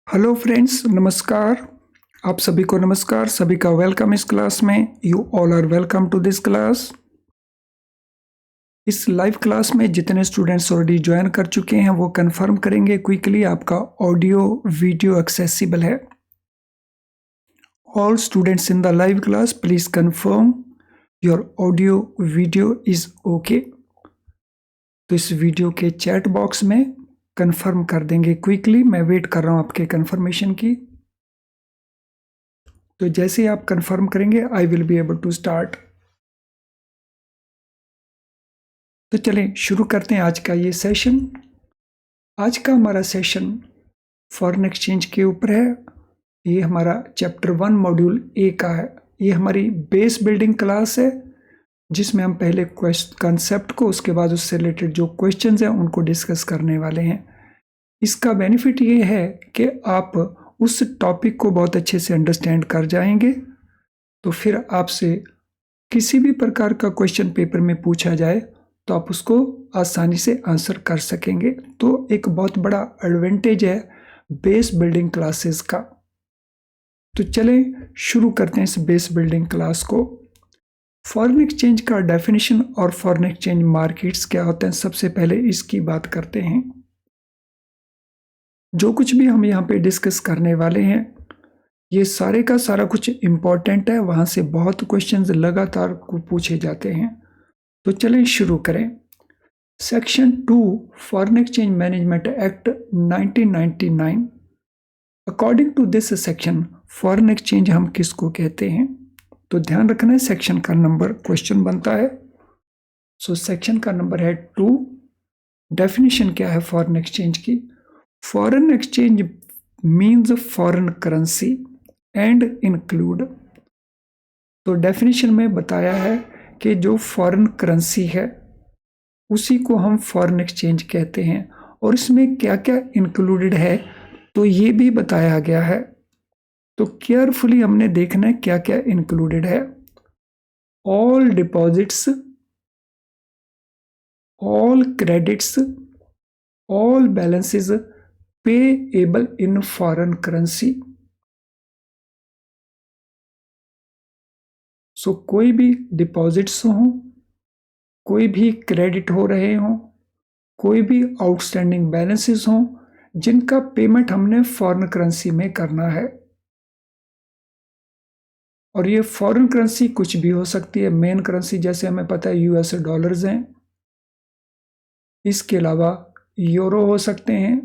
Hello friends, नमस्कार। आप सभी को नमस्कार, सभी का वेलकम इस क्लास में। You all are welcome to this class. इस लाइव क्लास में जितने स्टूडेंट्स ऑलरेडी ज्वाइन कर चुके हैं वो कंफर्म करेंगे क्विकली आपका ऑडियो वीडियो एक्सेसिबल है। All students in the live class please confirm your audio video is okay. तो इस वीडियो के चैट बॉक्स में कंफर्म कर देंगे क्विकली। मैं वेट कर रहा हूं आपके कंफर्मेशन की। तो जैसे ही आप कंफर्म करेंगे I will be able to start. तो चलें शुरू करते हैं आज का ये सेशन। आज का हमारा सेशन फॉरेन एक्सचेंज के ऊपर है। ये हमारा चैप्टर 1 मॉड्यूल ए का है। ये हमारी बेस बिल्डिंग क्लास है जिसमें हम पहले कंसेप्ट को, उसके बाद उससे रिलेटेड जो क्वेश्चंस हैं उनको डिस्कस करने वाले हैं। इसका बेनिफिट ये है कि आप उस टॉपिक को बहुत अच्छे से अंडरस्टैंड कर जाएंगे, तो फिर आपसे किसी भी प्रकार का क्वेश्चन पेपर में पूछा जाए तो आप उसको आसानी से आंसर कर सकेंगे। तो एक बहुत बड़ा एडवांटेज है बेस बिल्डिंग क्लासेस का। तो चलें शुरू करते हैं इस बेस बिल्डिंग क्लास को। फॉरेन एक्सचेंज का डेफिनेशन और फॉरेन एक्सचेंज मार्केट्स क्या होते हैं, सबसे पहले इसकी बात करते हैं। जो कुछ भी हम यहाँ पे डिस्कस करने वाले हैं ये सारे का सारा कुछ इम्पोर्टेंट है, वहाँ से बहुत क्वेश्चंस लगातार पूछे जाते हैं। तो चलें शुरू करें। Section 2 foreign exchange management act 1999। According to this section foreign exchange हम किसको कहते हैं? तो ध्यान रखना है सेक्शन का नंबर क्वेश्चन बनता है। सो सेक्शन का नंबर है 2। डेफिनेशन क्या है फॉरेन एक्सचेंज की? Foreign exchange means foreign currency and include. तो डेफिनेशन में बताया है कि जो फॉरेन करेंसी है उसी को हम फॉरेन एक्सचेंज कहते हैं, और इसमें क्या क्या इंक्लूडेड है तो ये भी बताया गया है। तो केयरफुली हमने देखना है क्या क्या इंक्लूडेड है। All deposits, all credits, all balances payable in foreign currency. So कोई भी डिपॉजिट्स हो, कोई भी क्रेडिट हो रहे हो, कोई भी आउटस्टैंडिंग बैलेंसेस हो जिनका पेमेंट हमने फॉरेन करेंसी में करना है। और ये फॉरेन करेंसी कुछ भी हो सकती है। मेन करेंसी जैसे हमें पता है यूएस डॉलर्स हैं, इसके अलावा यूरो हो सकते हैं,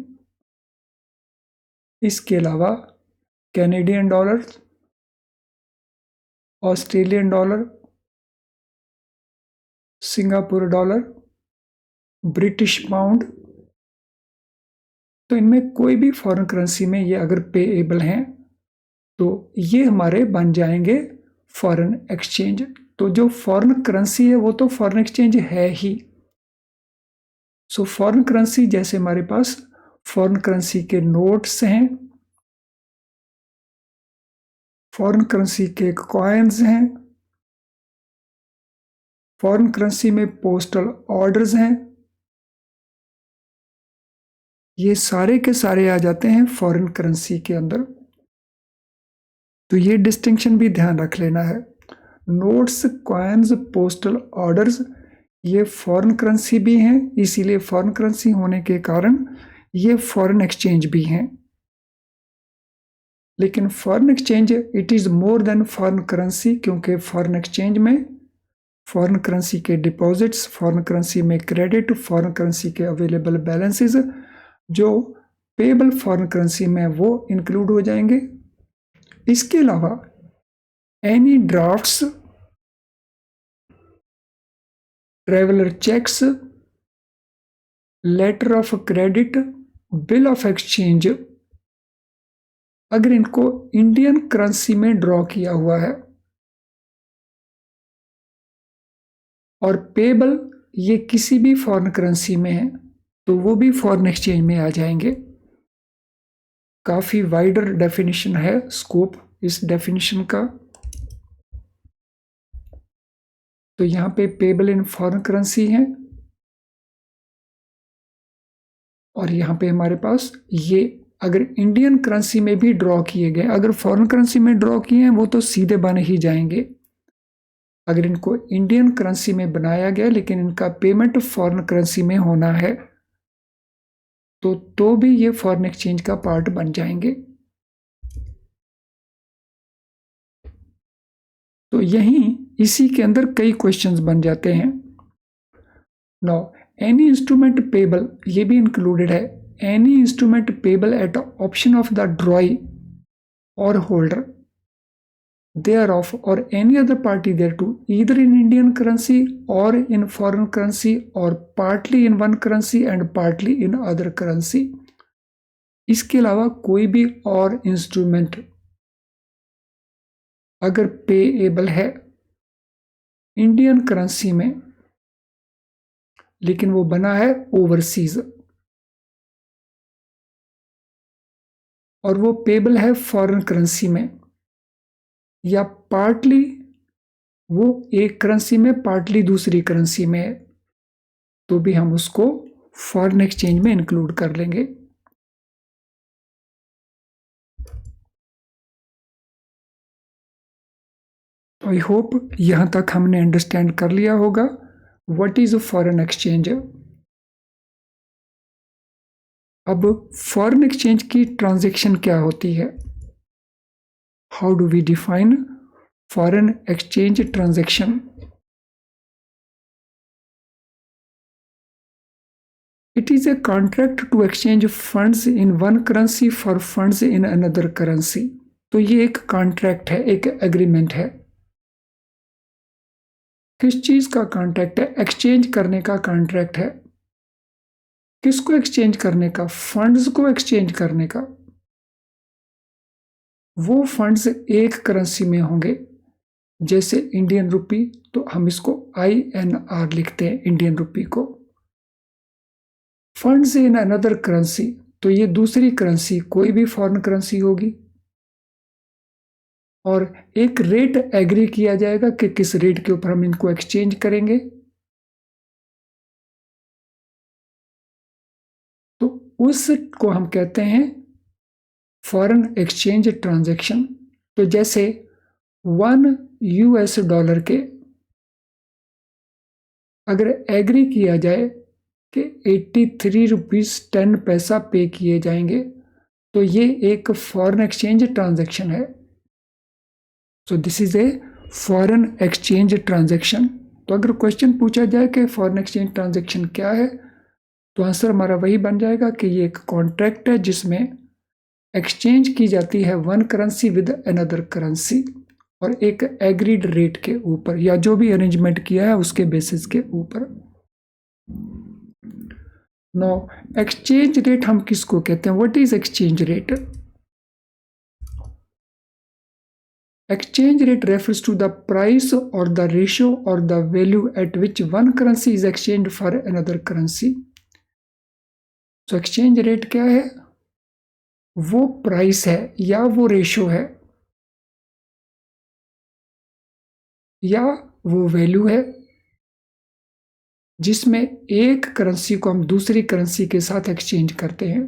इसके अलावा Canadian dollar, Australian dollar, Singapore dollar, British pound. तो इनमें कोई भी फॉरेन करेंसी में ये अगर पेएबल हैं तो ये हमारे बन जाएंगे फॉरेन एक्सचेंज। तो जो फॉरेन करेंसी है वो तो फॉरेन एक्सचेंज है ही। सो फॉरेन करेंसी जैसे हमारे पास फॉरेन करेंसी के नोट्स हैं, फॉरेन करेंसी के कॉइन्स हैं, फॉरेन करेंसी में पोस्टल ऑर्डर्स हैं, ये सारे के सारे आ जाते हैं फॉरेन करेंसी के अंदर। तो ये डिस्टिंक्शन भी ध्यान रख लेना है। नोट्स, कॉइन्स, पोस्टल ऑर्डर्स ये फॉरेन करेंसी भी हैं, इसीलिए फॉरेन करेंसी होने के कारण ये फॉरेन एक्सचेंज भी हैं। लेकिन foreign exchange it is more than foreign currency, क्योंकि फॉरेन एक्सचेंज में फॉरेन करेंसी के डिपॉजिट्स, फॉरेन करेंसी में क्रेडिट, फॉरेन करेंसी के अवेलेबल बैलेंसेस जो पेएबल फॉरेन करेंसी में वो इंक्लूड हो जाएंगे। इसके अलावा any drafts, traveller cheques, letter of credit, bill of exchange, अगर इनको इंडियन करेंसी में ड्रॉ किया हुआ है और पेएबल ये किसी भी फॉरेन करेंसी में है तो वो भी फॉरेन एक्सचेंज में आ जाएंगे। काफी वाइडर डेफिनेशन है स्कोप इस डेफिनेशन का। तो यहाँ पे पेएबल इन फॉरेन करेंसी है और यहाँ पे हमारे पास ये अगर इंडियन करेंसी में भी ड्रॉ किए गए, अगर फॉरेन करेंसी में ड्रॉ किए हैं वो तो सीधे बन ही जाएंगे। अगर इनको इंडियन करेंसी में बनाया गया लेकिन इनका पेमेंट फॉरेन करेंसी में होना है तो भी ये फॉरेन एक्सचेंज का पार्ट बन जाएंगे। तो यहीं इसी के अंदर कई क्वेश्चंस बन जाते हैं। नाउ एनी इंस्ट्रूमेंट पेबल, ये भी इंक्लूडेड है, any instrument payable eight option of the ड्रॉई और holder thereof or any other party thereto, either in Indian currency or in foreign currency or partly in one currency and partly in other currency। इसके अलावा कोई भी और instrument अगर payable है Indian currency में लेकिन वो बना है ओवरसीज और वो पेएबल है फॉरेन करेंसी में या पार्टली वो एक करेंसी में पार्टली दूसरी करेंसी में है तो भी हम उसको फॉरेन एक्सचेंज में इंक्लूड कर लेंगे। आई होप यहां तक हमने अंडरस्टैंड कर लिया होगा व्हाट इज फॉरेन एक्सचेंज। अब फॉरेन एक्सचेंज की ट्रांजैक्शन क्या होती है? How do we define foreign exchange transaction? It is a contract to exchange funds in one currency for funds in another currency। तो ये एक कॉन्ट्रैक्ट है, एक एग्रीमेंट है। किस चीज का कॉन्ट्रैक्ट है? एक्सचेंज करने का कॉन्ट्रैक्ट है। किसको एक्सचेंज करने का? फंड्स को एक्सचेंज करने का। वो फंड्स एक करेंसी में होंगे, जैसे इंडियन रुपी, तो हम इसको INR लिखते हैं, इंडियन रुपी को। फंड्स इन अनदर करेंसी, तो ये दूसरी करेंसी कोई भी फॉरेन करेंसी होगी और एक रेट एग्री किया जाएगा कि किस रेट के ऊपर हम इनको एक्सचेंज करेंगे। तो उसको हम कहते हैं फॉरेन एक्सचेंज ट्रांजैक्शन। तो जैसे $1 के अगर एग्री किया जाए कि 83 रुपीज 10 पैसा पे किए जाएंगे तो ये एक फॉरेन एक्सचेंज ट्रांजैक्शन है। So this is a foreign exchange transaction. तो अगर क्वेश्चन पूछा जाए कि फॉरेन एक्सचेंज ट्रांजैक्शन क्या है तो आंसर हमारा वही बन जाएगा कि ये एक कॉन्ट्रैक्ट है जिसमें एक्सचेंज की जाती है one currency with another currency और एक एग्रीड रेट के ऊपर या जो भी अरेंजमेंट किया है उसके बेसिस के ऊपर। नो एक्सचेंज रेट हम किसको कहते हैं? What is exchange rate? Exchange rate refers to the price or the ratio or the value at which one currency is exchanged for another currency। तो exchange rate क्या है? वो प्राइस है या वो रेशो है या वो वैल्यू है जिसमें एक करेंसी को हम दूसरी करेंसी के साथ एक्सचेंज करते हैं।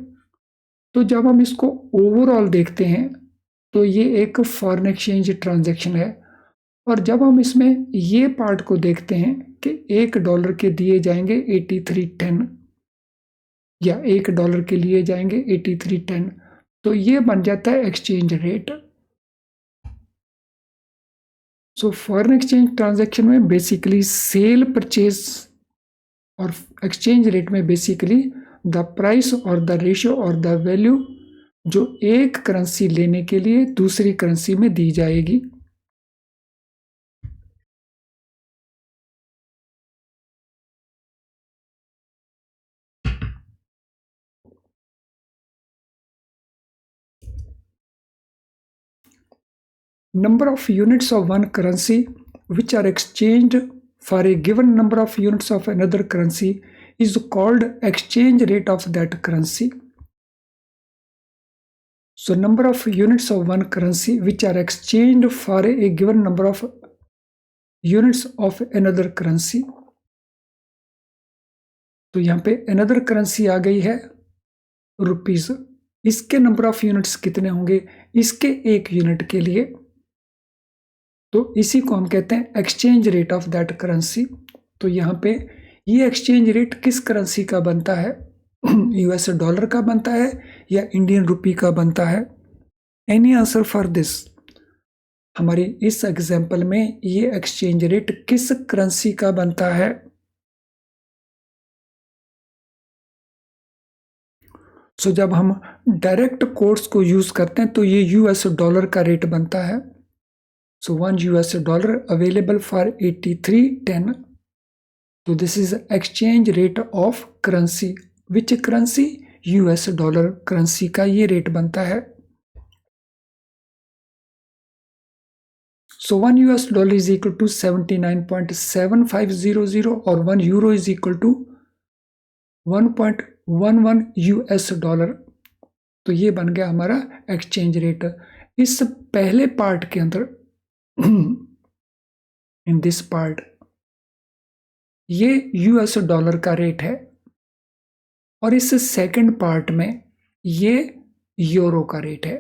तो जब हम इसको ओवरऑल देखते हैं तो ये एक फॉरेन एक्सचेंज ट्रांजैक्शन है और जब हम इसमें ये पार्ट को देखते हैं कि $1 के दिए जाएंगे 83.10 या $1 के लिए जाएंगे 83.10 तो ये बन जाता है exchange rate. So foreign exchange transaction में बेसिकली सेल परचेज और एक्सचेंज रेट में बेसिकली द प्राइस और द रेशियो और द वैल्यू जो एक करेंसी लेने के लिए दूसरी करेंसी में दी जाएगी। Number of units of one currency which are exchanged for a given number of units of another currency is called exchange rate of that currency। So number of units of one currency which are exchanged for a given number of units of another currency। तो यहाँ पे another currency आ गई है rupees इसके number of units कितने होंगे, इसके 1 unit के लिए। तो इसी को हम कहते हैं exchange rate of that currency. तो यहाँ पे ये एक्सचेंज रेट किस करेंसी का बनता है, यूएस डॉलर का बनता है या इंडियन रुपी का बनता है। Any answer for this. हमारी इस एग्जाम्पल में ये एक्सचेंज रेट किस करेंसी का बनता है। सो जब हम डायरेक्ट कोड्स को यूज करते हैं तो ये यूएस डॉलर का रेट बनता है। सो 1 US dollar available for 83.10. So this is exchange rate of currency. Which currency? US dollar currency का ये रेट बनता है। So 1 US dollar is equal to 79.7500 और 1 euro is equal to 1.11 US dollar. तो ये बन गया हमारा एक्सचेंज रेट। इस पहले पार्ट के अंदर इन दिस पार्ट ये यूएस डॉलर का रेट है और इस सेकंड पार्ट में ये यूरो का रेट है।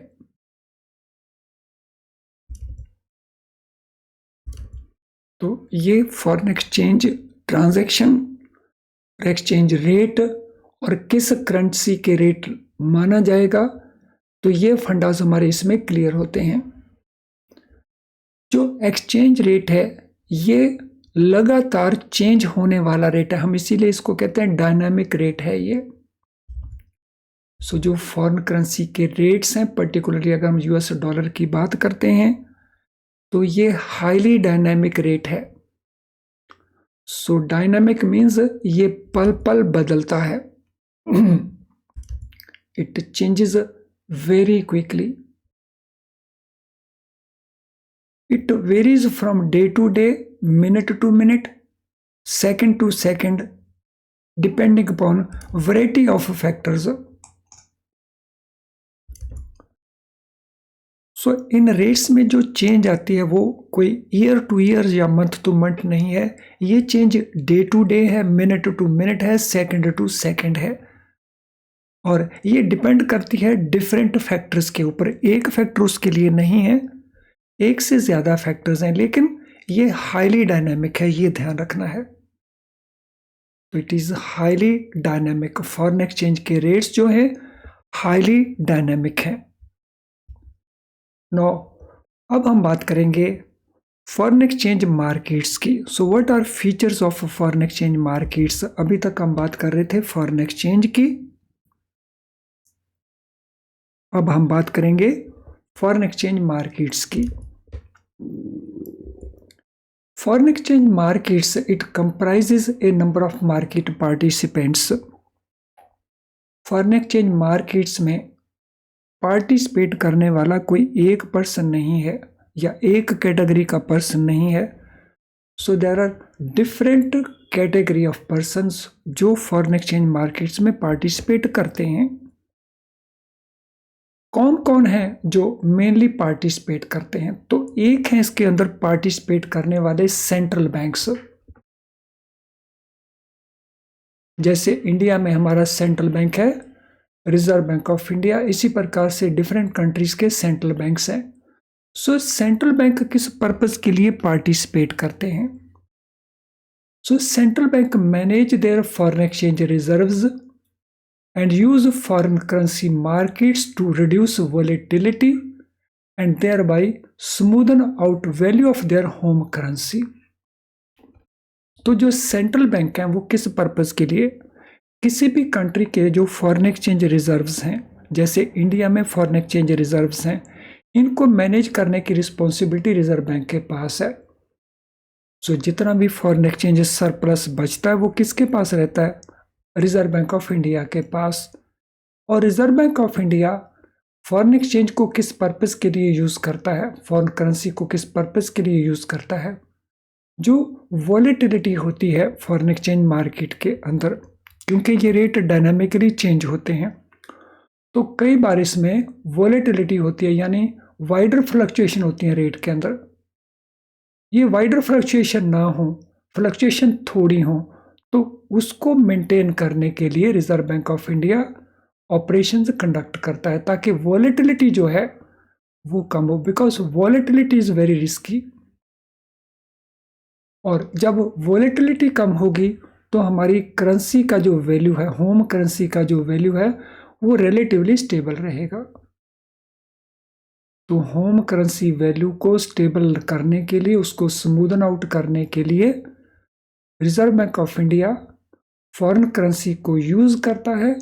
तो ये foreign exchange transaction, exchange rate और किस करेंसी के रेट माना जाएगा, तो ये फंडास हमारे इसमें क्लियर होते हैं। जो एक्सचेंज रेट है ये लगातार चेंज होने वाला रेट है, हम इसीलिए इसको कहते हैं डायनामिक रेट है ये। सो जो फॉरेन करेंसी के रेट्स हैं, पर्टिकुलरली अगर हम यूएस डॉलर की बात करते हैं तो ये हाईली डायनामिक रेट है। सो डायनामिक मीन्स ये पल पल बदलता है, it changes very quickly. It varies from day to day, minute to minute, second to second, depending upon variety of factors. So in rates में जो चेंज आती है वो कोई ईयर टू ईयर या मंथ टू मंथ नहीं है, ये चेंज डे टू डे है, मिनट टू मिनट है, सेकंड टू सेकंड है और ये डिपेंड करती है डिफरेंट फैक्टर्स के ऊपर। एक फैक्टर उसके लिए नहीं है, एक से ज्यादा फैक्टर्स हैं, लेकिन ये हाईली डायनामिक है, ये ध्यान रखना है। तो it is highly dynamic. Foreign exchange के रेट्स जो है हाईली डायनामिक है। नो अब हम बात करेंगे फॉरेन एक्सचेंज मार्केट्स की। So what are features of foreign exchange markets. अभी तक हम बात कर रहे थे फॉरेन एक्सचेंज की, अब हम बात करेंगे फॉरेन एक्सचेंज मार्केट्स की। Foreign exchange markets, it comprises a number of market participants. Foreign exchange markets में पार्टिसिपेट करने वाला कोई एक पर्सन नहीं है या एक कैटेगरी का पर्सन नहीं है। So there are different category of persons जो फॉरेन एक्सचेंज मार्केट्स में पार्टिसिपेट करते हैं। कौन कौन है जो मेनली पार्टिसिपेट करते हैं, तो एक है इसके अंदर पार्टिसिपेट करने वाले सेंट्रल बैंक्स। जैसे इंडिया में हमारा सेंट्रल बैंक है रिजर्व बैंक ऑफ इंडिया, इसी प्रकार से डिफरेंट कंट्रीज के सेंट्रल बैंक्स हैं। सो सेंट्रल बैंक किस पर्पस के लिए पार्टिसिपेट करते हैं। सो central bank manage there foreign exchange reserves and use foreign currency markets to reduce volatility and thereby smoothen out value of their home currency. तो जो central bank हैं वो किस पर्पस के लिए, किसी भी कंट्री के जो फॉरेन एक्सचेंज रिजर्व्स हैं, जैसे इंडिया में फॉरेन एक्सचेंज रिजर्व्स हैं, इनको मैनेज करने की रिस्पॉन्सिबिलिटी रिजर्व बैंक के पास है। सो जितना भी फॉरेन एक्सचेंज सरप्लस बचता है वो किसके पास रहता है, रिजर्व बैंक ऑफ इंडिया के पास। और reserve Bank of India foreign exchange को किस पर्पस के लिए यूज करता है, फॉरेन करेंसी को किस पर्पस के लिए यूज करता है, जो वॉलेटिलिटी होती है फॉरेन एक्सचेंज मार्केट के अंदर, क्योंकि ये रेट डायनामिकली चेंज होते हैं तो कई बार इसमें वॉलेटिलिटी होती है, यानी वाइडर फ्लक्चुएशन होती है रेट के अंदर। ये वाइडर फ्लक्चुएशन ना हो, फ्लक्चुएशन थोड़ी हो, तो उसको मेंटेन करने के लिए reserve Bank of India operations conduct करता है ताकि वॉलेटिलिटी जो है वो कम हो, because volatility is very risky. और जब वॉलेटिलिटी कम होगी तो हमारी करेंसी का जो वैल्यू है, होम करेंसी का जो वैल्यू है, वो रिलेटिवली स्टेबल रहेगा। तो होम करेंसी वैल्यू को स्टेबल करने के लिए, उसको स्मूदन आउट करने के लिए reserve Bank of India foreign currency को यूज करता है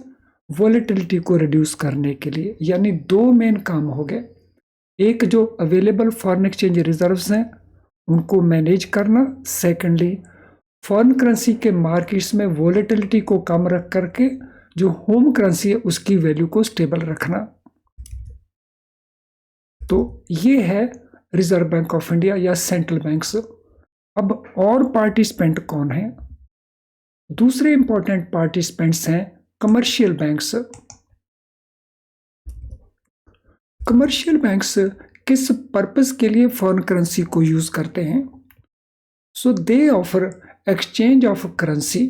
वॉलेटिलिटी को रिड्यूस करने के लिए। यानी दो मेन काम हो गए, एक जो अवेलेबल फॉरेन एक्सचेंज रिजर्व्स हैं उनको मैनेज करना, सेकेंडली फॉरेन करेंसी के मार्केट्स में वॉलेटिलिटी को कम रख करके जो होम करेंसी है उसकी वैल्यू को स्टेबल रखना। तो ये है रिजर्व बैंक ऑफ इंडिया या सेंट्रल बैंक्स। अब और पार्टिसिपेंट कौन है? दूसरे इंपॉर्टेंट पार्टिसिपेंट्स हैं कमर्शियल बैंक्स। कमर्शियल बैंक्स किस पर्पस के लिए फॉरेन करेंसी को यूज करते हैं? So they offer exchange of currency,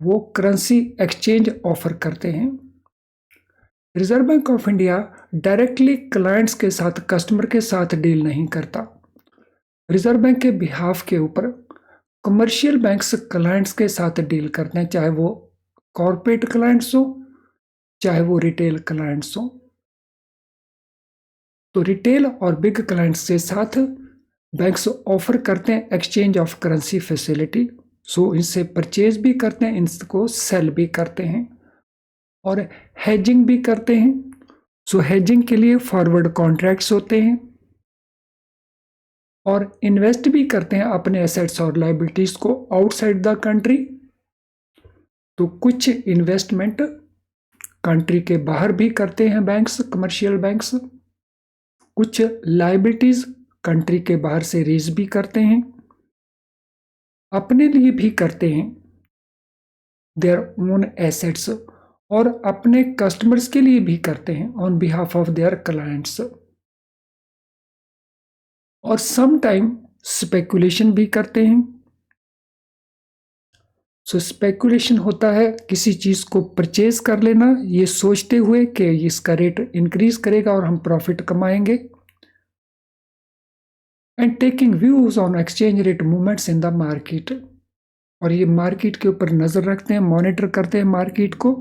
वो करेंसी एक्सचेंज ऑफर करते हैं। Reserve Bank of India directly clients के साथ, कस्टमर के साथ डील नहीं करता। रिजर्व बैंक के बिहाफ के ऊपर कमर्शियल बैंक्स क्लाइंट्स के साथ डील करते हैं, चाहे वो कॉर्पोरेट क्लाइंट्स हो चाहे वो रिटेल क्लाइंट्स हो। तो रिटेल और बिग क्लाइंट्स के साथ बैंक्स ऑफर करते हैं एक्सचेंज ऑफ करेंसी फैसिलिटी। सो इनसे परचेज भी करते हैं, इनको सेल भी करते हैं और हेजिंग भी करते हैं। सो हेजिंग के लिए फॉरवर्ड कॉन्ट्रैक्ट्स होते हैं और इन्वेस्ट भी करते हैं अपने एसेट्स और लायबिलिटीज को आउटसाइड द कंट्री। तो कुछ इन्वेस्टमेंट कंट्री के बाहर भी करते हैं बैंक्स, कमर्शियल बैंक्स। कुछ लायबिलिटीज कंट्री के बाहर से रेज भी करते हैं, अपने लिए भी करते हैं देयर ओन एसेट्स, और अपने कस्टमर्स के लिए भी करते हैं on behalf of their clients. और सम टाइम स्पेकुलेशन भी करते हैं। सो स्पेकुलेशन होता है किसी चीज को परचेज कर लेना ये सोचते हुए कि इसका रेट इंक्रीज करेगा और हम प्रॉफिट कमाएंगे। And taking views on exchange rate movements in the market, और ये मार्केट के ऊपर नजर रखते हैं, मॉनिटर करते हैं मार्केट को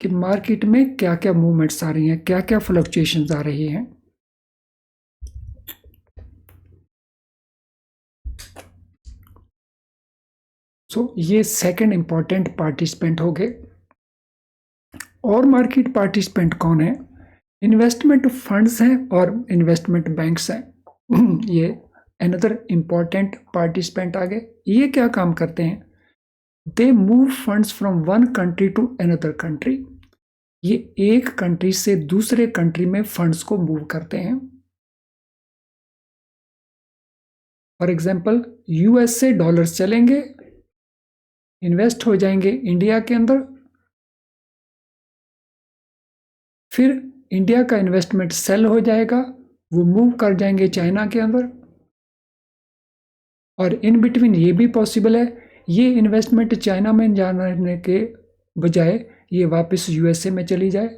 कि मार्केट में क्या क्या मूवमेंट्स आ रही हैं, क्या क्या फ्लक्चुएशंस आ रही हैं। सो ये सेकंड इंपॉर्टेंट पार्टिसिपेंट हो गए। और मार्केट पार्टिसिपेंट कौन है? इन्वेस्टमेंट फंड्स हैं और इन्वेस्टमेंट बैंक्स हैं। ये अनदर इंपॉर्टेंट पार्टिसिपेंट आ गए। ये क्या काम करते हैं? They move funds from one country to another country. ये एक कंट्री से दूसरे कंट्री में फंड्स को मूव करते हैं। फॉर एग्जाम्पल यूएस से डॉलर्स चलेंगे, इन्वेस्ट हो जाएंगे इंडिया के अंदर, फिर इंडिया का इन्वेस्टमेंट सेल हो जाएगा, वो मूव कर जाएंगे चाइना के अंदर। और इन बिटवीन ये भी पॉसिबल है ये इन्वेस्टमेंट चाइना में जाने के बजाय ये वापस यूएसए में चली जाए,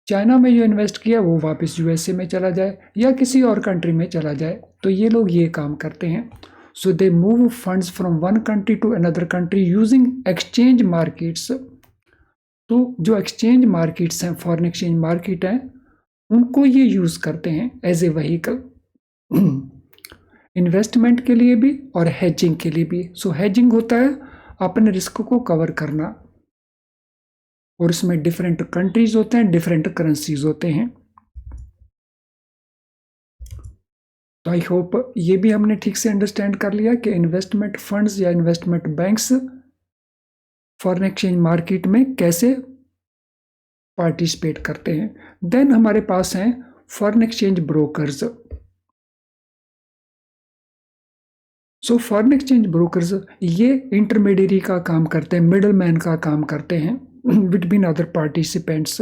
चाइना में जो इन्वेस्ट किया वो वापस यूएसए में चला जाए या किसी और कंट्री में चला जाए। तो ये लोग ये काम करते हैं। So they move funds from one country to another country using exchange markets. तो जो एक्सचेंज मार्केट्स हैं, फॉरेन एक्सचेंज मार्केट हैं, उनको ये यूज करते हैं एज ए व्हीकल, इन्वेस्टमेंट के लिए भी और हेजिंग के लिए भी। सो हेजिंग होता है अपने रिस्क को कवर करना, और इसमें डिफरेंट कंट्रीज होते हैं, डिफरेंट करेंसीज होते हैं। तो आई होप ये भी हमने ठीक से अंडरस्टैंड कर लिया कि इन्वेस्टमेंट फंड्स या investment banks foreign exchange market में कैसे पार्टिसिपेट करते हैं। देन हमारे पास हैं foreign exchange brokers. So foreign exchange brokers ये इंटरमीडियरी का काम करते हैं, मिडल मैन का काम करते हैं बिटवीन अदर पार्टिसिपेंट्स।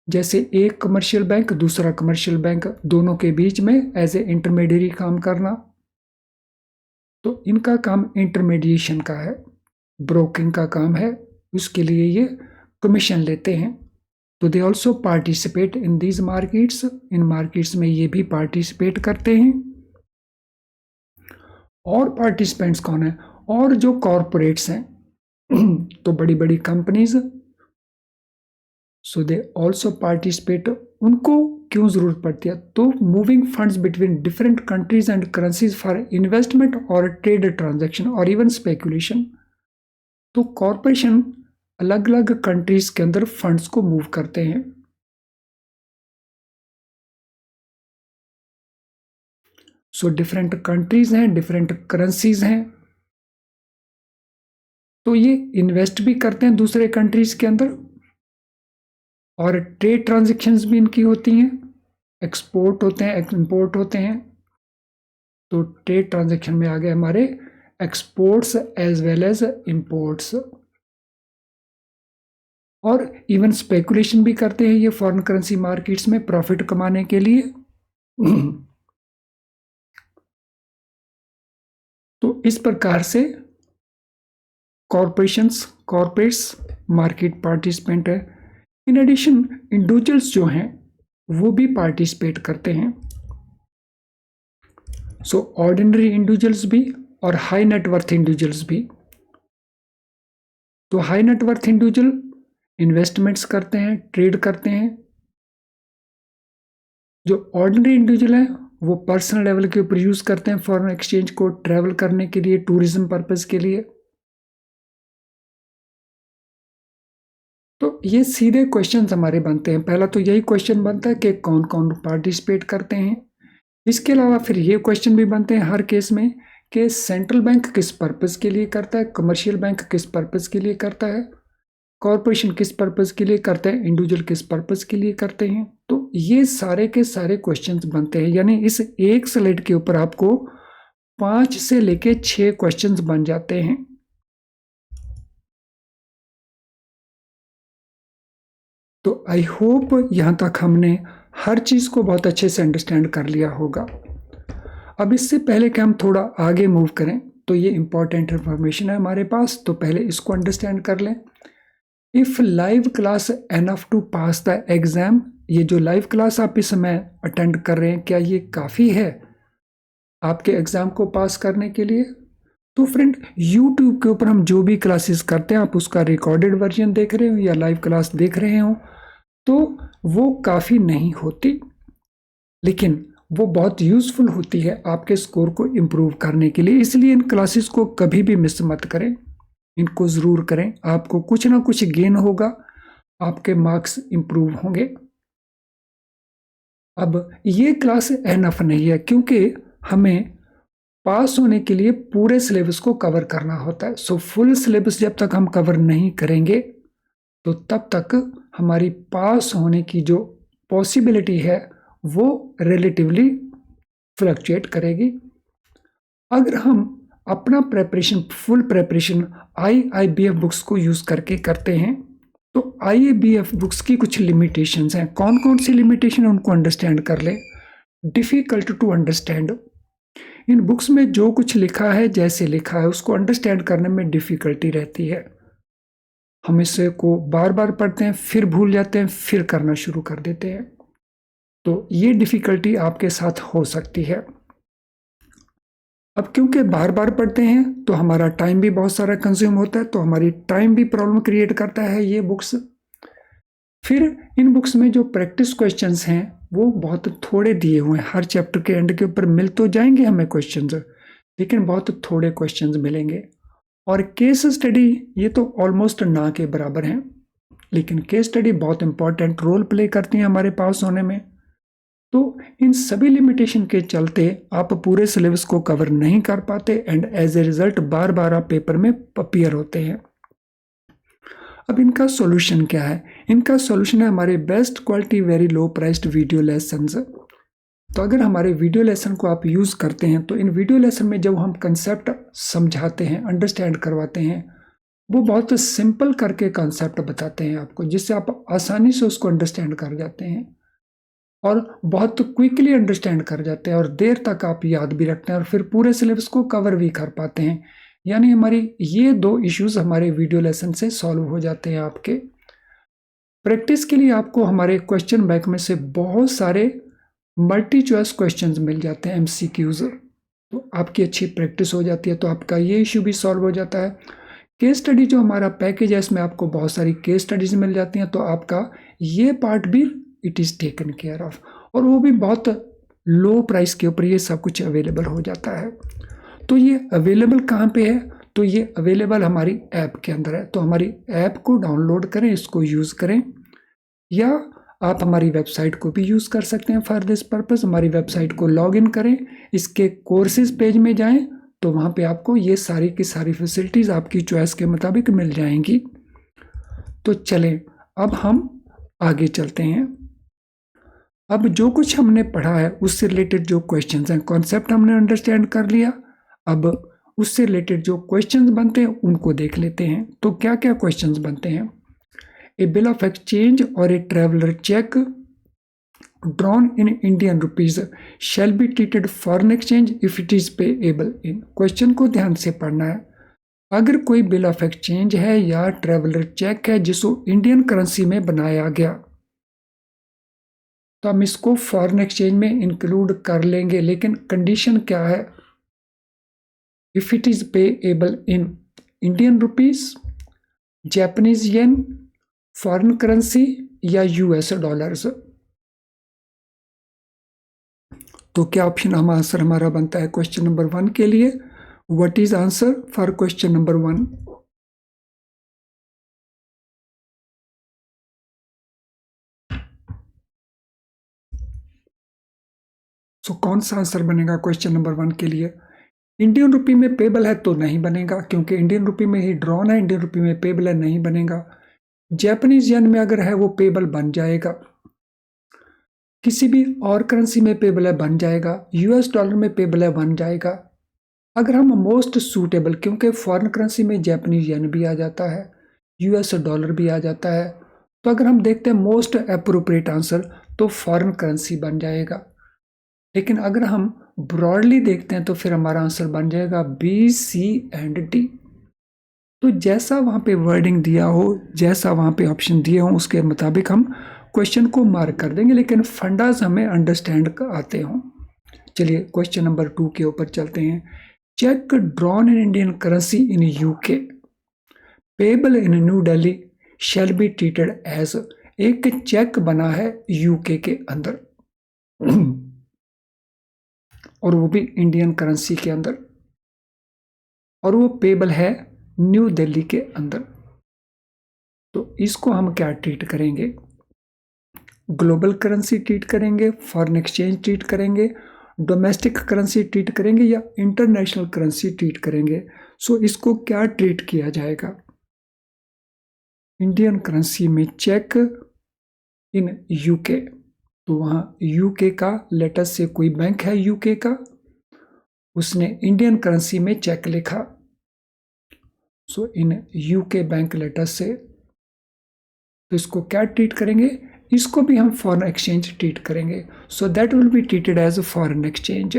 जैसे एक कमर्शियल बैंक दूसरा कमर्शियल बैंक, दोनों के बीच में एज ए इंटरमीडियरी काम करना। तो इनका काम इंटरमीडिएशन का है, ब्रोकिंग का काम है, उसके लिए ये कमीशन लेते हैं। तो they also participate in these markets, in markets में ये भी पार्टिसिपेट करते हैं। और पार्टिसिपेंट्स कौन है? और जो कॉरपोरेट्स हैं तो बड़ी बड़ी companies, so they also participate. उनको क्यों जरूरत पड़ती है? तो moving funds between different countries and currencies for investment और ट्रेड ट्रांजैक्शन और इवन स्पेकुलेशन। तो कॉरपोरेशन अलग अलग कंट्रीज के अंदर फंड्स को मूव करते हैं। सो डिफरेंट कंट्रीज हैं, डिफरेंट करेंसीज हैं, तो ये इन्वेस्ट भी करते हैं दूसरे कंट्रीज के अंदर और ट्रेड ट्रांजैक्शंस भी इनकी होती हैं, एक्सपोर्ट होते हैं, इंपोर्ट होते हैं। तो ट्रेड ट्रांजैक्शन में आ गए हमारे exports as well as imports. और इवन स्पेकुलेशन भी करते हैं ये फॉरेन करेंसी मार्केट्स में प्रॉफिट कमाने के लिए। तो इस प्रकार से कॉर्पोरेट्स मार्केट पार्टिसिपेंट है। इन एडिशन इंडिविजुअल्स जो हैं वो भी पार्टिसिपेट करते हैं। सो ऑर्डिनरी इंडिविजुअल्स भी और हाई नेटवर्थ इंडिविजुअल्स भी। तो हाई नेटवर्थ इंडिविजुअल इन्वेस्टमेंट्स करते हैं, ट्रेड करते हैं। जो ऑर्डिनरी इंडिविजुअल है वो पर्सनल लेवल के ऊपर यूज करते हैं फॉरेन एक्सचेंज को, ट्रैवल करने के लिए, टूरिज्म पर्पज के लिए। तो ये सीधे क्वेश्चंस हमारे बनते हैं। पहला तो यही क्वेश्चन बनता है कि कौन कौन पार्टिसिपेट करते हैं। इसके अलावा फिर ये क्वेश्चन भी बनते हैं हर केस में कि सेंट्रल बैंक किस पर्पस के लिए करता है, कमर्शियल बैंक किस पर्पस के लिए करता है, कॉरपोरेशन किस पर्पस के लिए करते हैं, इंडिविजुअल किस पर्पस के लिए करते हैं। तो ये सारे के सारे क्वेश्चंस बनते हैं। यानी इस एक स्लाइड के ऊपर आपको 5 से लेके 6 क्वेश्चंस बन जाते हैं। तो आई होप यहां तक हमने हर चीज को बहुत अच्छे से अंडरस्टैंड कर लिया होगा। अब इससे पहले कि हम थोड़ा आगे मूव करें, तो ये इंपॉर्टेंट इंफॉर्मेशन है हमारे पास, तो पहले इसको अंडरस्टैंड कर लें। If live class enough to pass the exam, ये जो लाइव क्लास आप इस समय अटेंड कर रहे हैं, क्या ये काफी है आपके एग्जाम को पास करने के लिए? तो फ्रेंड, यूट्यूब के ऊपर हम जो भी क्लासेस करते हैं, आप उसका रिकॉर्डेड वर्जन देख रहे हो या लाइव क्लास देख रहे हो, तो वो काफ़ी नहीं होती, लेकिन वो बहुत यूज़फुल होती है आपके स्कोर को इम्प्रूव करने के लिए। इसलिए इन क्लासेस को कभी भी मिस मत करें, इनको ज़रूर करें। आपको कुछ ना कुछ गेन होगा, आपके मार्क्स इम्प्रूव होंगे। अब ये क्लास एनफ नहीं है, क्योंकि हमें पास होने के लिए पूरे सिलेबस को कवर करना होता है। सो फुल सिलेबस जब तक हम कवर नहीं करेंगे, तो तब तक हमारी पास होने की जो पॉसिबिलिटी है वो रिलेटिवली फ्लक्चुएट करेगी। अगर हम अपना preparation, full preparation IIBF books को यूज़ करके करते हैं, तो IIBF बुक्स की कुछ लिमिटेशंस हैं। कौन कौन सी लिमिटेशन है उनको अंडरस्टैंड कर ले। डिफ़िकल्ट टू अंडरस्टैंड, इन बुक्स में जो कुछ लिखा है, जैसे लिखा है, उसको अंडरस्टैंड करने में डिफ़िकल्टी रहती है। हम इसे को बार बार पढ़ते हैं, फिर भूल जाते हैं, फिर करना शुरू कर देते हैं। तो ये डिफ़िकल्टी आपके साथ हो सकती है। अब क्योंकि बार बार पढ़ते हैं तो हमारा टाइम भी बहुत सारा कंज्यूम होता है, तो हमारी टाइम भी प्रॉब्लम क्रिएट करता है ये बुक्स। फिर इन बुक्स में जो प्रैक्टिस क्वेश्चंस हैं वो बहुत थोड़े दिए हुए हैं। हर चैप्टर के एंड के ऊपर मिल तो जाएंगे हमें क्वेश्चंस, लेकिन बहुत थोड़े क्वेश्चंस मिलेंगे। और केस स्टडी ये तो ऑलमोस्ट ना के बराबर हैं, लेकिन केस स्टडी बहुत इंपॉर्टेंट रोल प्ले करती हैं हमारे पास होने में। तो इन सभी लिमिटेशन के चलते आप पूरे सिलेबस को कवर नहीं कर पाते एंड एज ए रिजल्ट बार बार आप पेपर में अपीयर होते हैं। अब इनका सॉल्यूशन क्या है? इनका सॉल्यूशन है हमारे best quality very low priced video lessons. तो अगर हमारे वीडियो लेसन को आप यूज़ करते हैं, तो इन वीडियो लेसन में जब हम कंसेप्ट समझाते हैं, अंडरस्टैंड करवाते हैं, वो बहुत सिंपल करके कंसेप्ट बताते हैं आपको, जिससे आप आसानी से उसको अंडरस्टैंड कर जाते हैं और बहुत क्विकली अंडरस्टैंड कर जाते हैं और देर तक आप याद भी रखते हैं और फिर पूरे सिलेबस को कवर भी कर पाते हैं। यानी हमारी ये 2 इश्यूज हमारे वीडियो लेसन से सॉल्व हो जाते हैं आपके। प्रैक्टिस के लिए आपको हमारे क्वेश्चन बैंक में से बहुत सारे मल्टी चॉइस क्वेश्चंस मिल जाते हैं, एमसीक्यूज, तो आपकी अच्छी प्रैक्टिस हो जाती है, तो आपका ये इश्यू भी सॉल्व हो जाता है। केस स्टडी जो हमारा पैकेज है इसमें आपको बहुत सारी केस स्टडीज मिल जाती हैं, तो आपका ये पार्ट भी it is taken care of, और वो भी बहुत लो प्राइस के ऊपर ये सब कुछ अवेलेबल हो जाता है। तो ये अवेलेबल कहाँ पे है? तो ये अवेलेबल हमारी ऐप के अंदर है, तो हमारी ऐप को डाउनलोड करें, इसको यूज़ करें, या आप हमारी वेबसाइट को भी यूज़ कर सकते हैं फॉर दिस पर्पस। हमारी वेबसाइट को लॉग इन करें, इसके कोर्सेज पेज में जाएं, तो वहाँ पे आपको ये सारी की सारी फैसिलिटीज़ आपकी चॉइस के मुताबिक मिल जाएंगी। तो चलें अब हम आगे चलते हैं। अब जो कुछ हमने पढ़ा है उससे रिलेटेड जो क्वेश्चंस हैं, कॉन्सेप्ट हमने अंडरस्टैंड कर लिया। अब उससे रिलेटेड जो क्वेश्चंस बनते हैं उनको देख लेते हैं। तो क्या क्या क्वेश्चंस बनते हैं? ए बिल ऑफ एक्सचेंज और a traveller cheque drawn in Indian rupees shall be treated foreign exchange if it is payable in। Question को ध्यान से पढ़ना है। अगर कोई बिल ऑफ एक्सचेंज है या ट्रेवलर चेक है जिसको इंडियन करेंसी में बनाया गया, तो हम इसको फॉरेन एक्सचेंज में इंक्लूड कर लेंगे, लेकिन कंडीशन क्या है? If it is payable in Indian rupees, Japanese yen, foreign currency या यूएस डॉलर्स। तो क्या ऑप्शन हम आंसर हमारा बनता है क्वेश्चन नंबर 1 के लिए? What is answer for question number 1? सो कौन सा आंसर बनेगा क्वेश्चन नंबर 1 के लिए? इंडियन रुपी में पेबल है तो नहीं बनेगा, क्योंकि इंडियन रुपी में ही ड्रॉन है, इंडियन रुपी में पेबल है, नहीं बनेगा। जापानीज येन में अगर है वो पेबल बन जाएगा, किसी भी और करेंसी में पेबल है बन जाएगा, यूएस डॉलर में पेबल है बन जाएगा। अगर हम मोस्ट सूटेबल, क्योंकि फॉरेन करेंसी में जापानीज येन भी आ जाता है, यूएस डॉलर भी आ जाता है, तो अगर हम देखते हैं मोस्ट अप्रोप्रिएट आंसर तो फॉरेन करेंसी बन जाएगा। लेकिन अगर हम ब्रॉडली देखते हैं तो फिर हमारा आंसर बन जाएगा बी, सी एंड डी। तो जैसा वहाँ पे वर्डिंग दिया हो, जैसा वहाँ पे ऑप्शन दिए हो, उसके मुताबिक हम क्वेश्चन को मार्क कर देंगे, लेकिन फंडाज हमें अंडरस्टैंड आते हों। चलिए क्वेश्चन नंबर 2 के ऊपर चलते हैं। Cheque drawn in Indian currency in UK payable in New Delhi shall be treated as. एक चेक बना है यूके के अंदर और वो भी इंडियन करेंसी के अंदर, और वो पेबल है न्यू दिल्ली के अंदर, तो इसको हम क्या ट्रीट करेंगे? ग्लोबल करेंसी ट्रीट करेंगे, फॉरेन एक्सचेंज ट्रीट करेंगे, डोमेस्टिक करेंसी ट्रीट करेंगे, या इंटरनेशनल करेंसी ट्रीट करेंगे? सो इसको क्या ट्रीट किया जाएगा? इंडियन करेंसी में चेक इन यूके, तो वहाँ यूके का, लेटर से कोई बैंक है यूके का, उसने इंडियन करेंसी में चेक लिखा, सो इन यूके बैंक लेटर से, तो इसको क्या ट्रीट करेंगे? इसको भी हम फॉरेन एक्सचेंज ट्रीट करेंगे, so that will be treated as foreign exchange.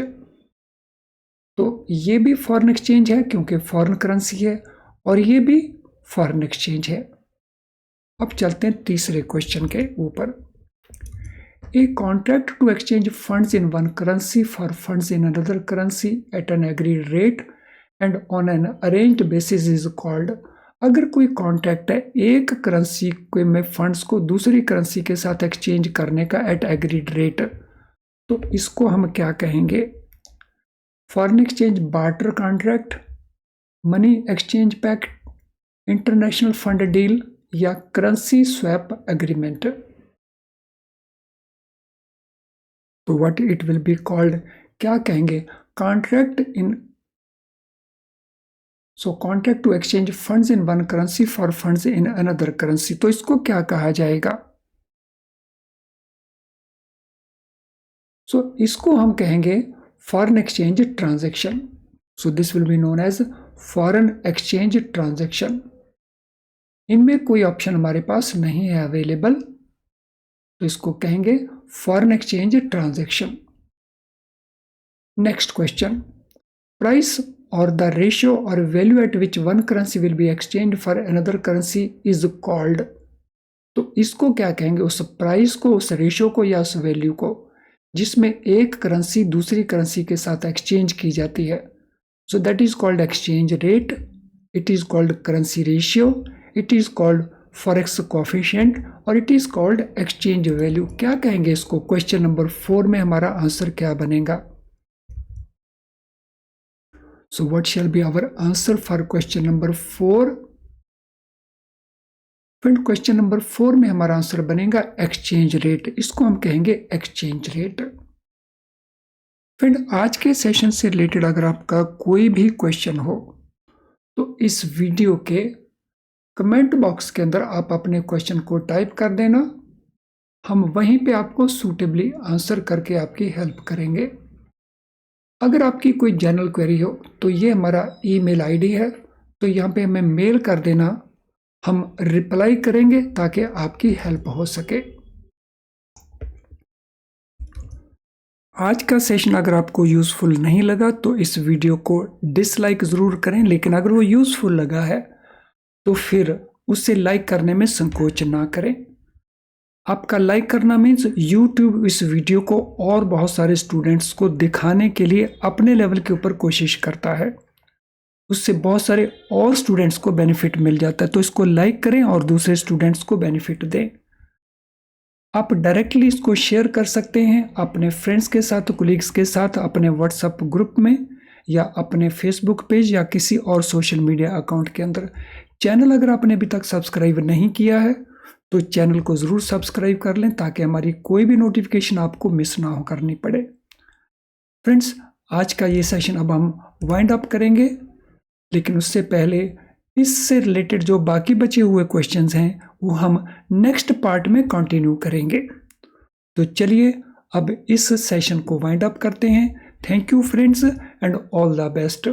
तो ये भी फॉरेन एक्सचेंज है क्योंकि फॉरेन करेंसी है, और ये भी फॉरेन एक्सचेंज है। अब चलते हैं तीसरे क्वेश्चन के ऊपर। A contract to exchange funds in one currency for funds in another currency at an agreed rate and on an arranged basis is called। अगर कोई कॉन्ट्रैक्ट है एक करेंसी में फंड्स को दूसरी करेंसी के साथ एक्सचेंज करने का एट एग्रीड रेट, तो इसको हम क्या कहेंगे? Foreign exchange barter contract, money exchange pact, international fund deal, या करेंसी स्वैप एग्रीमेंट। तो what it will be called? क्या कहेंगे? Contract in, so contract to exchange funds in one currency for funds in another currency, तो इसको क्या कहा जाएगा? So इसको हम कहेंगे foreign exchange transaction. So this will be known as foreign exchange transaction. इनमें कोई ऑप्शन हमारे पास नहीं है अवेलेबल, तो इसको कहेंगे foreign exchange transaction. Next question, price और द रेशियो और value eight which one currency will be exchange for another currency is called. तो इसको क्या कहेंगे, उस प्राइस को, उस रेशियो को या उस वैल्यू को जिसमें एक करेंसी दूसरी करेंसी के साथ एक्सचेंज की जाती है। So that is called exchange rate, it is called currency ratio, it is called forex coefficient और it is called exchange value. क्या कहेंगे इसको? क्वेश्चन नंबर 4 में हमारा आंसर क्या बनेगा? So what shall be our answer for question number 4? Friend question number 4 में हमारा आंसर बनेगा एक्सचेंज रेट। इसको हम कहेंगे एक्सचेंज रेट। फ्रेंड आज के सेशन से रिलेटेड अगर आपका कोई भी क्वेश्चन हो तो इस वीडियो के कमेंट बॉक्स के अंदर आप अपने क्वेश्चन को टाइप कर देना, हम वहीं पे आपको सूटेबली आंसर करके आपकी हेल्प करेंगे। अगर आपकी कोई जनरल क्वेरी हो तो ये हमारा ईमेल आईडी है, तो यहाँ पे हमें मेल कर देना, हम रिप्लाई करेंगे ताकि आपकी हेल्प हो सके। आज का सेशन अगर आपको यूज़फुल नहीं लगा तो इस वीडियो को डिसलाइक ज़रूर करें, लेकिन अगर वो यूज़फुल लगा है तो फिर उसे लाइक करने में संकोच ना करें। आपका लाइक करना मीन्स YouTube इस वीडियो को और बहुत सारे स्टूडेंट्स को दिखाने के लिए अपने लेवल के ऊपर कोशिश करता है, उससे बहुत सारे और स्टूडेंट्स को बेनिफिट मिल जाता है। तो इसको लाइक करें और दूसरे स्टूडेंट्स को बेनिफिट दें। आप डायरेक्टली इसको शेयर कर सकते हैं अपने फ्रेंड्स के साथ, कोलीग्स के साथ, अपने व्हाट्सएप ग्रुप में या अपने फेसबुक पेज या किसी और सोशल मीडिया अकाउंट के अंदर। चैनल अगर आपने अभी तक सब्सक्राइब नहीं किया है तो चैनल को ज़रूर सब्सक्राइब कर लें ताकि हमारी कोई भी नोटिफिकेशन आपको मिस ना हो करनी पड़े। फ्रेंड्स आज का ये सेशन अब हम वाइंड अप करेंगे, लेकिन उससे पहले इससे रिलेटेड जो बाकी बचे हुए क्वेश्चंस हैं वो हम नेक्स्ट पार्ट में कंटिन्यू करेंगे। तो चलिए अब इस सेशन को वाइंड अप करते हैं। Thank you friends and all the best.